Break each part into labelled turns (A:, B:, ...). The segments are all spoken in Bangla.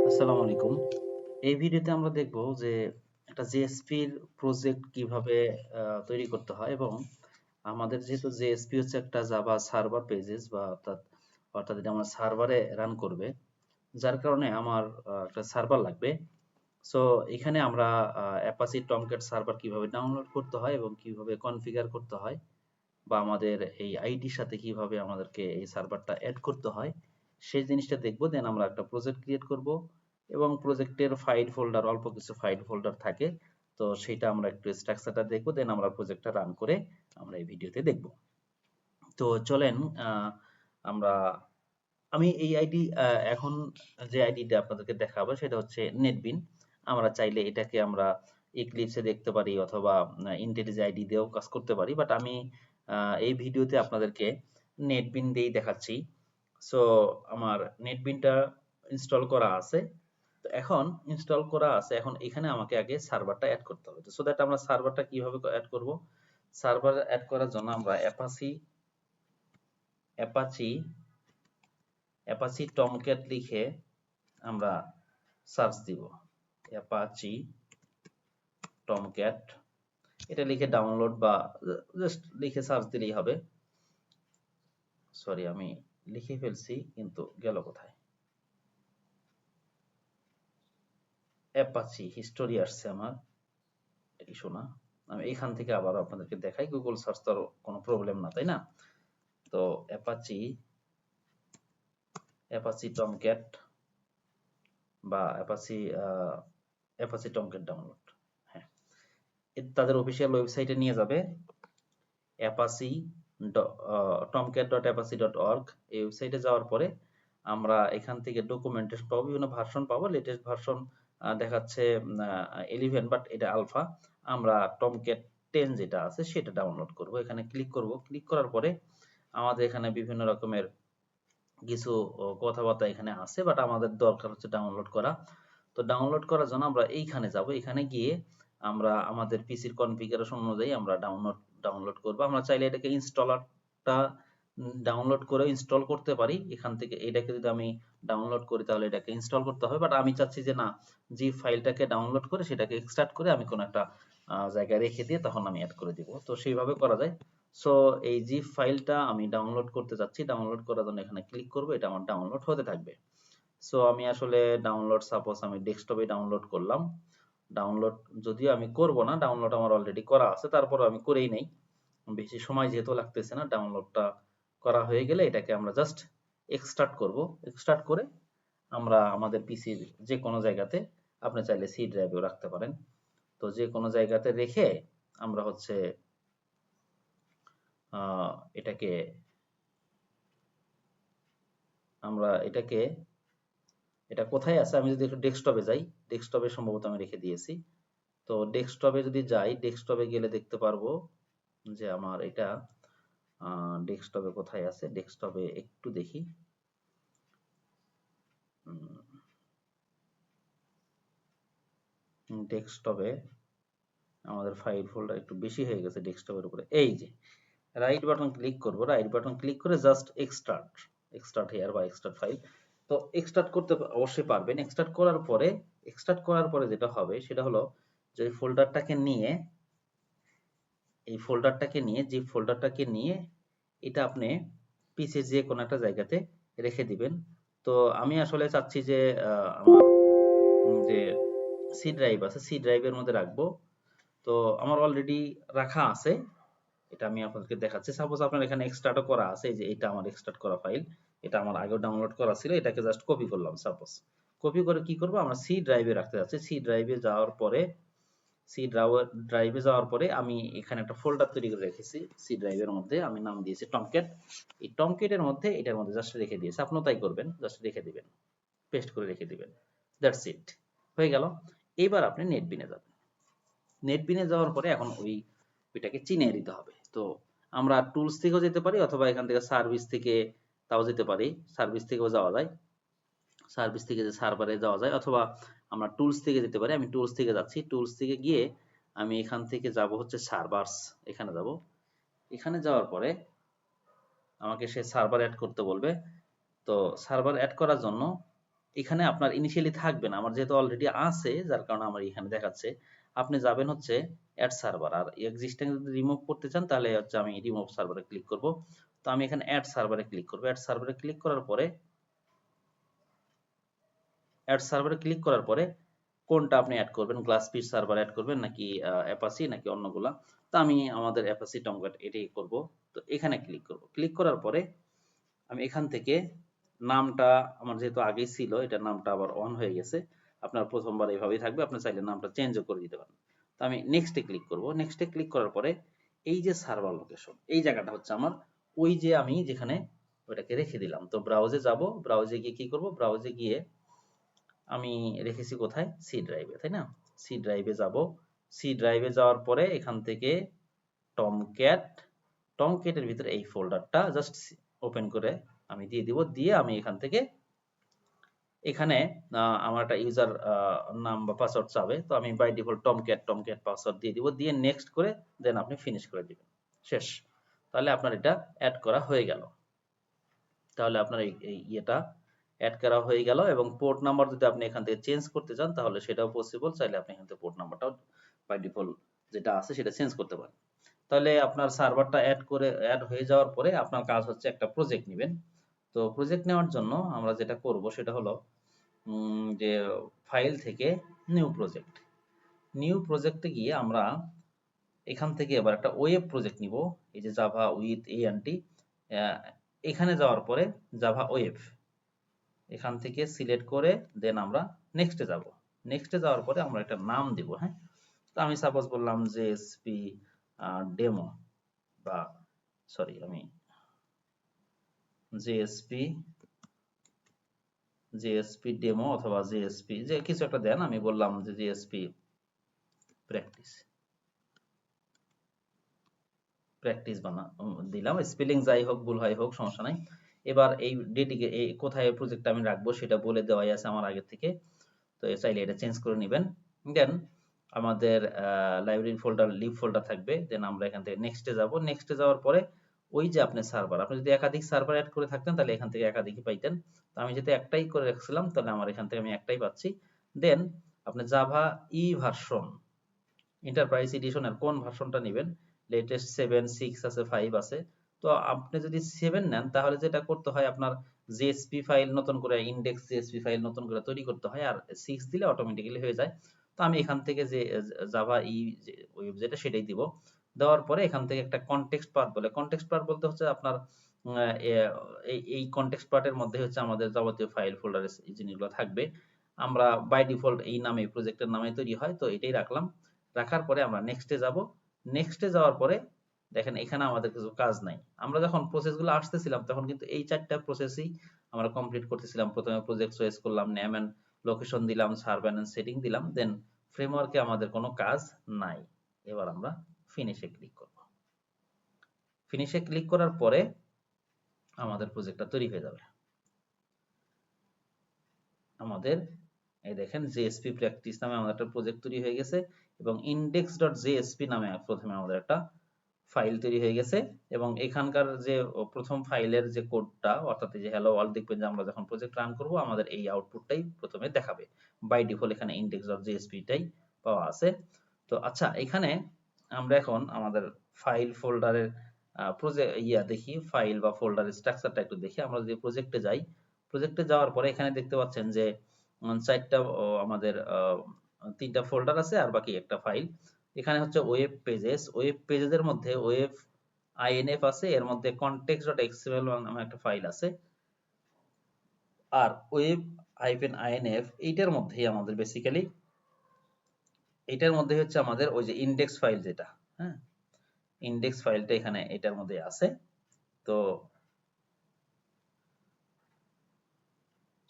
A: আসসালামু আলাইকুম। এই ভিডিওতে আমরা দেখব যে একটা জেএসপির প্রজেক্ট কিভাবে তৈরি করতে হয় এবং আমাদের যেহেতু জেএসপি হচ্ছে একটা জাভা সার্ভার পেজেস বা অর্থাৎ এটা আমার সার্ভারে রান করবে, যার কারণে আমার একটা সার্ভার লাগবে। সো এখানে আমরা অ্যাপাচি টমক্যাট সার্ভার কিভাবে ডাউনলোড করতে হয় এবং কিভাবে কনফিগার করতে হয় বা আমাদের এই আইডির সাথে কিভাবে আমাদেরকে এই সার্ভারটা অ্যাড করতে হয় সেই জিনিসটা দেখব। দেন আমরা একটা প্রজেক্ট ক্রিয়েট করব এবং প্রজেক্টের ফাইল ফোল্ডার, অল্প কিছু ফাইল ফোল্ডার থাকে, তো সেটা আমরা একটু স্ট্রাকচারটা দেখব, দেন আমরা প্রজেক্টটা রান করে আমরা এই ভিডিওতে দেখব। তো চলেন, আমরা আমি এই আইডি এখন যে আইডিটা আপনাদেরকে দেখাবো সেটা হচ্ছে নেটবিন। আমরা চাইলে এটাকে আমরা এক্লিপসে দেখতে পারি অথবা ইন্টেলিজ আইডি দিয়েও কাজ করতে পারি, বাট আমি এই ভিডিওতে আপনাদেরকে নেটবিন দিয়েই দেখাচ্ছি। সো আমার নেটবিনটা ইনস্টল করা আছে। তো এখন ইনস্টল করা আছে, এখন এখানে আমাকে আগে সার্ভারটা অ্যাড করতে হবে। তো সো দ্যাট আমরা সার্ভারটা কিভাবে অ্যাড করব, সার্ভার অ্যাড করার জন্য আমরা অ্যাপাচি অ্যাপাচি টমক্যাট লিখে আমরা সার্চ দিব। অ্যাপাচি টমক্যাট এটা লিখে ডাউনলোড বা জাস্ট লিখে সার্চ দিলেই হবে। সরি, আমি লিখে ফেলছি কিন্তু গেল কোথায়? অ্যাপাচি হিস্টোরি আসছে আমার, ইস্যু না। আমি এখান থেকে আবার আপনাদেরকে দেখাই, গুগল সার্চ তো কোনো প্রবলেম না, তাই না? তো অ্যাপাচি টমক্যাট বা অ্যাপাচি টমক্যাট ডাউনলোড, হ্যাঁ, তাদের অফিসিয়াল ওয়েবসাইটে নিয়ে যাবে। অ্যাপাচি tomcat.apache.org এই ওয়েবসাইটে যাওয়ার পরে আমরা এখান থেকে ডকুমেন্টেশন পাবো, বিভিন্ন ভার্সন পাবো। লেটেস্ট ভার্সন দেখাচ্ছে 11, বাট এটা আলফা। আমরা টমক্যাট 10 যেটা আছে সেটা ডাউনলোড করব। এখানে ক্লিক করব। ক্লিক করার পরে আমাদের এখানে বিভিন্ন রকমের কিছু কথাবার্তা এখানে আছে, বাট আমাদের দরকার হচ্ছে ডাউনলোড করা। তো ডাউনলোড করার জন্য আমরা এইখানে যাব। এখানে গিয়ে আমরা আমাদের পিসির কনফিগারেশন অনুযায়ী আমরা ডাউনলোড করব। আমরা চাইলে এটাকে ইনস্টলারটা ডাউনলোড করে ইনস্টল করতে পারি। এখান থেকে এটাকে যদি আমি ডাউনলোড করি তাহলে এটাকে ইনস্টল করতে হবে, বাট আমি চাচ্ছি যে না, জিপ ফাইলটাকে ডাউনলোড করে সেটাকে এক্সট্রাক্ট করে আমি কোনো একটা জায়গায় রেখে দিয়ে তখন আমি অ্যাড করে দিব। তো সেইভাবে করা যায়। সো এই জিপ ফাইলটা আমি ডাউনলোড করতে যাচ্ছি। ডাউনলোড করার জন্য এখানে ক্লিক করব, এটা আমার ডাউনলোড হতে থাকবে। সো আমি আসলে ডাউনলোড, সাপোজ আমি ডেস্কটপে ডাউনলোড করলাম। ডাউনলোড যদিও আমি করব না, ডাউনলোড আমার অলরেডি করা আছে, তারপর আমি করেই নেই, বেশি সময় যেহেতু লাগতেছে না। ডাউনলোডটা করা হয়ে গেলে এটাকে আমরা জাস্ট এক্সট্রাক্ট করব। এক্সট্রাক্ট করে আমরা আমাদের পিসির যে কোনো জায়গাতে, আপনি চাইলে সি ড্রাইভেও রাখতে পারেন, তো যে কোনো জায়গাতে রেখে আমরা হচ্ছে আহ, এটাকে এটাকে এটা কোথায় আছে, আমি যদি একটু ডেস্কটপে যাই, ডেস্কটপে সম্ভবত আমি রেখে দিয়েছি। তো ডেস্কটপে যদি যাই, ডেস্কটপে গেলে দেখতে পারবো যে আমার এটা ডেস্কটপে কোথায় আছে। ডেস্কটপে একটু দেখি, ডেস্কটপে আমাদের ফাইল ফোল্ডার একটু বেশি হয়ে গেছে ডেস্কটপের উপরে। এই যে রাইট বাটন ক্লিক করব, রাইট বাটন ক্লিক করে জাস্ট এক্সট্রাক্ট হেয়ার বা এক্সট্রাক্ট ফাইল। তো এক্সট্রাক্ট করতে অবশ্যই পারবেন। এক্সট্রাক্ট করার পরে যেটা হবে সেটা হলো যে জিপ ফোল্ডারটাকে নিয়ে এটা আপনি পিসির যে কোনো একটা জায়গাতে রেখে দিবেন। তো আমি আসলে চাচ্ছি যে আমার যে সি ড্রাইভ আছে, সি ড্রাইভের মধ্যে রাখবো। তো আমার অলরেডি রাখা আছে, এটা আমি আপনাদেরকে দেখাচ্ছি। সাপোজ আপনার এখানে এক্সট্রাক্টও করা আছে, এই যে এটা আমার এক্সট্রাক্ট করা ফাইল, এটা আমার আগেও ডাউনলোড করা ছিল, এটাকে জাস্ট কপি করলাম। সাপোজ কপি করে কি করব, আমরা সি ড্রাইভে রাখতে যাচ্ছি। সি ড্রাইভে যাওয়ার পরে আমি এখানে একটা ফোল্ডার তৈরি করে রেখেছি। সি ড্রাইভের মধ্যে আমি নাম দিয়েছি টমক্যাট। এই টমক্যাটের মধ্যে এটার মধ্যে জাস্ট রেখে দিয়েছি। আপনিও তাই করবেন, জাস্ট রেখে দিবেন, পেস্ট করে রেখে দিবেন। দ্যাটস ইট, হয়ে গেল। এবার আপনি নেটবিনে যাবেন। নেটবিনে যাওয়ার পরে এখন ওইটাকে চিনিয়ে দিতে হবে। তো আমরা টুলস থেকেও যেতে পারি অথবা এখান থেকে সার্ভিস থেকে তাও যেতে পারি, সার্ভিস থেকেও যাওয়া যায়। সার্ভিস থেকে যে সার্ভারে যাওয়া যায়, অথবা আমরা টুলস থেকে যেতে পারি। আমি টুলস থেকে যাচ্ছি। টুলস থেকে গিয়ে আমি এখান থেকে যাব হচ্ছে সার্ভারস, এখানে যাব। এখানে যাওয়ার পরে আমাকে সে সার্ভার অ্যাড করতে বলবে। তো সার্ভার অ্যাড করার জন্য এখানে আপনার ইনিশিয়ালি থাকবে না, আমার যেহেতু অলরেডি আছে যার কারণে আমার এখানে দেখাচ্ছে। আপনি যাবেন হচ্ছে অ্যাড সার্ভার, আর এক্সিস্টিং যদি রিমুভ করতে চান তাহলে হচ্ছে আমি রিমুভ সার্ভারে ক্লিক করব। তো আমি এখানে অ্যাড সার্ভারে ক্লিক করব। অ্যাড সার্ভারে ক্লিক করার পরে কোনটা আপনি অ্যাড করবেন, গ্লাসফিশ সার্ভার অ্যাড করবেন নাকি অ্যাপাচি নাকি অন্যগুলা। তো আমি আমাদের অ্যাপাচি টমক্যাট এটাই করব। তো এখানে ক্লিক করব। ক্লিক করার পরে আমি এখান থেকে নামটা, আমার যেহেতু আগেই ছিল এটার নামটা আবার অন হয়ে গেছে, আপনার প্রথমবার এইভাবেই থাকবে, আপনি চাইলে নামটা চেঞ্জও করে দিতে পারেন। তো আমি নেক্সটে ক্লিক করব। নেক্সটে ক্লিক করার পরে এই যে সার্ভার লোকেশন, এই জায়গাটা হচ্ছে আমার ওই যে আমি যেখানে ওইটাকে রেখে দিলাম। তো ব্রাউজে যাব, ব্রাউজে গিয়ে কি করব, ব্রাউজে গিয়ে আমি রেখেছি কোথায়, সি ড্রাইভে, তাই না? সি ড্রাইভে যাব। সি ড্রাইভে যাওয়ার পরে এখান থেকে টমক্যাট, টমক্যাটের ভিতরে এই ফোল্ডারটা জাস্ট ওপেন করে আমি দিয়ে দিব। দিয়ে আমি এখান থেকে এখানে আমার একটা ইউজার নাম বা পাসওয়ার্ড চাবে, তো আমি বাই ডিফল্ট টমক্যাট পাসওয়ার্ড দিয়ে দিব। দিয়ে নেক্সট করে দেন আপনি ফিনিশ করে দিবেন। শেষ। তাহলে আপনার এটা অ্যাড করা হয়ে গেল। তাহলে আপনার এই ইয়েটা অ্যাড করা হয়ে গেল। এবং পোর্ট নাম্বার যদি আপনি এখান থেকে চেঞ্জ করতে চান তাহলে সেটাও পসিবল। চাইলে আপনি এখান থেকে পোর্ট নাম্বারটাও বাই ডিফল্ট যেটা আছে সেটা চেঞ্জ করতে পারেন। তাহলে আপনার সার্ভারটা অ্যাড হয়ে যাওয়ার পরে আপনার কাজ হচ্ছে একটা প্রজেক্ট নেবেন। তো প্রজেক্ট নেওয়ার জন্য আমরা যেটা করব সেটা হলো যে ফাইল থেকে নিউ প্রজেক্টে গিয়ে আমরা এখান থেকে এবার একটা ওয়েব প্রজেক্ট নিব। এই যে জাভা উইথ এএনটি, এখানে যাওয়ার পরে জাভা ওয়েব এখান থেকে সিলেক্ট করে দেন আমরা নেক্সটে যাব। নেক্সটে যাওয়ার পরে আমরা একটা নাম দিব। হ্যাঁ, তো আমি সাপোজ বললাম জেএসপি ডেমো, বা সরি আমি জেএসপি ডেমো অথবা জেএসপি যে কিছু একটা দেন, আমি বললাম যে জেএসপি প্র্যাকটিস দিলাম। স্পেলিং যাই হোক ভুল হয় হোক সমস্যা নাই। এবার এই ডেটিকে এই কোথায় প্রজেক্টটা আমি রাখবো সেটা বলে দেওয়াই আছে আমার আগে থেকে। তো চাইলে এটা চেঞ্জ করে নেবেন। দেন আমাদের লাইব্রেরি ফোল্ডার লিভ ফোল্ডার থাকবে। দেন আমরা এখান থেকে নেক্সটে যাব। নেক্সটে যাওয়ার পরে ওই যে আপনি সার্ভার, আপনি যদি একাধিক সার্ভার অ্যাড করে থাকতেন তাহলে এখান থেকে একাধিকই পাইতেন। তো আমি যেহেতু একটাই করে রাখছিলাম তাহলে আমার এখান থেকে আমি একটাই পাচ্ছি। দেন আপনি জাভা ই ভার্সন এন্টারপ্রাইজ এডিশনের কোন ভার্সনটা নেবেন, লেটেস্ট 7 6 আছে 5 আছে। তো আপনি যদি 7 নেন তাহলে যেটা করতে হয় আপনার জেএসপি ফাইল নতুন করে ইনডেক্স জেএসপি ফাইল নতুন করে তৈরি করতে হয়, আর 6 দিলে অটোমেটিক্যালি হয়ে যায়। তো আমি এখান থেকে যে জাভা ই ওয়েব যেটা সেটাই দিব। দেওয়ার পরে এখান থেকে একটা কনটেক্সট পাথ বলে, কনটেক্সট পাথ বলতে হচ্ছে আপনার এই কনটেক্সট পার্টের মধ্যে হচ্ছে আমাদের যাবতীয় ফাইল ফোল্ডারের এই জিনিসগুলো থাকবে। আমরা বাই ডিফল্ট এই নামে প্রজেক্টের নামে তৈরি হয়, তো এটাই রাখলাম। রাখার পরে আমরা নেক্সটে যাব। নেক্সটে যাওয়ার পরে দেখেন এখানে আমাদের কিছু কাজ নাই। আমরা যখন প্রসেসগুলো আসতেছিলাম তখন কিন্তু এই 4টা প্রসেসই আমরা কমপ্লিট করতেছিলাম। প্রথমে প্রজেক্ট চয়েস করলাম, নেম এন্ড লোকেশন দিলাম, সার্ভ এন্ড সেটিং দিলাম, দেন ফ্রেমওয়ার্কে আমাদের কোনো কাজ নাই। এবার আমরা ফিনিশে ক্লিক করব। ফিনিশে ক্লিক করার পরে আমাদের প্রজেক্টটা তৈরি হয়ে যাবে। আমাদের এই দেখেন জেএসপি প্র্যাকটিস নামে আমাদের একটা প্রজেক্ট তৈরি হয়ে গেছে, এবং index.jsp নামে প্রথমে আমাদের একটা ফাইল তৈরি হয়ে গেছে। এবং এখানকার যে প্রথম ফাইলের যে কোডটা অর্থাৎ এই যে হ্যালো ওয়ার্ল্ড, দেখবেন যে আমরা যখন প্রজেক্ট রান করব আমাদের এই আউটপুটটাই প্রথমে দেখাবে। বাই ডিফল্ট এখানে index.jsp টাই পাওয়া আছে। তো আচ্ছা, এখানে আমরা এখন আমাদের ফাইল ফোল্ডারের প্রজেক্ট দেখি, ফাইল বা ফোল্ডারের স্ট্রাকচারটা একটু দেখি। আমরা যদি প্রজেক্টে যাই, প্রজেক্টে যাওয়ার পরে এখানে দেখতে পাচ্ছেন যে 4টা আমাদের 3টা ফোল্ডার আছে আর বাকি একটা ফাইল। এখানে হচ্ছে ওয়েব পেজেস এর মধ্যে ওয়েব আইএনএফ আছে, এর মধ্যে context.xml নামে একটা ফাইল আছে। আর ওয়েব -inf এইটার মধ্যেই আমাদের বেসিক্যালি এটার মধ্যে হচ্ছে আমাদের ওই যে ইনডেক্স ফাইল যেটা, হ্যাঁ, ইনডেক্স ফাইলটা এখানে এটার মধ্যে আছে। তো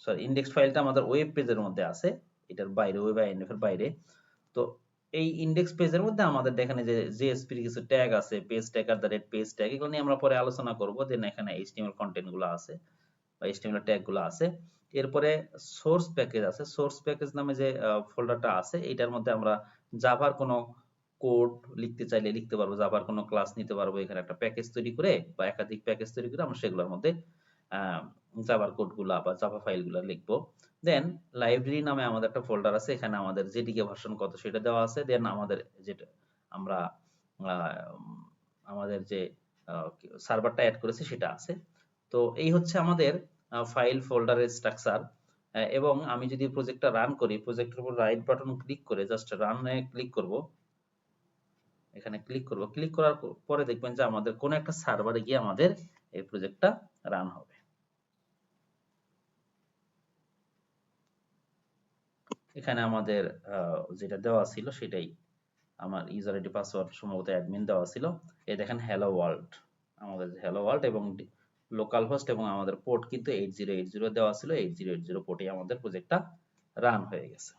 A: সরি, ইনডেক্স ফাইলটা আমাদের ওয়েব পেজের মধ্যে আছে, এটার বাইরে ওয়েব আইএনএফ এর বাইরে। তো এই ইনডেক্স পেজের মধ্যে আমাদের দেখেন যে জেএসপি এর কিছু ট্যাগ আছে, page tag are the rate page tag, এগুলো নিয়ে আমরা পরে আলোচনা করব। দেন এখানে এইচটিএমএল কন্টেন্ট গুলো আছে বা এইচটিএমএল ট্যাগ গুলো আছে। এরপরে সোর্স প্যাকেজ আছে। সোর্স প্যাকেজ নামে যে ফোল্ডারটা আছে এটার মধ্যে আমরা জাভার কোনো কোড লিখতে চাইলে লিখতে পারবো, জাভার কোনো ক্লাস নিতে পারবো, এখানে একটা প্যাকেজ তৈরি করে বা একাধিক প্যাকেজ তৈরি করে আমরা সেগুলোর মধ্যে জাভার কোড গুলা বা জাভা ফাইল গুলা লিখবো। দেন লাইব্রেরি নামে আমাদের একটা ফোল্ডার আছে, এখানে আমাদের জেডিকে ভার্সন কত সেটা দেওয়া আছে। দেন আমাদের যেটা আমরা আমাদের যে সার্ভারটা অ্যাড করেছি সেটা আছে। তো এই হচ্ছে আমাদের ফাইল ফোল্ডারের স্ট্রাকচার। এবং আমি যদি প্রজেক্টটা রান করি, প্রজেক্টের উপর রাইট বাটন ক্লিক করে জাস্ট রানে ক্লিক করব, এখানে ক্লিক করব। ক্লিক করার পরে দেখবেন যে আমাদের কোনো একটা সার্ভারে গিয়ে আমাদের এই প্রজেক্টটা রান হবে। এখানে আমাদের যেটা দেওয়া ছিল সেটাই, আমার ইউজার আইডি পাসওয়ার্ড সম্ভবত অ্যাডমিন দেওয়া ছিল। এই দেখেন হ্যালো ওয়ার্ল্ড, আমাদের হ্যালো ওয়ার্ল্ড এবং লোকাল হোস্ট এবং আমাদের পোর্ট কিন্তু 8080 দেওয়া ছিল। 8080 পোর্টে আমাদের প্রজেক্টটা রান হয়ে গেছে।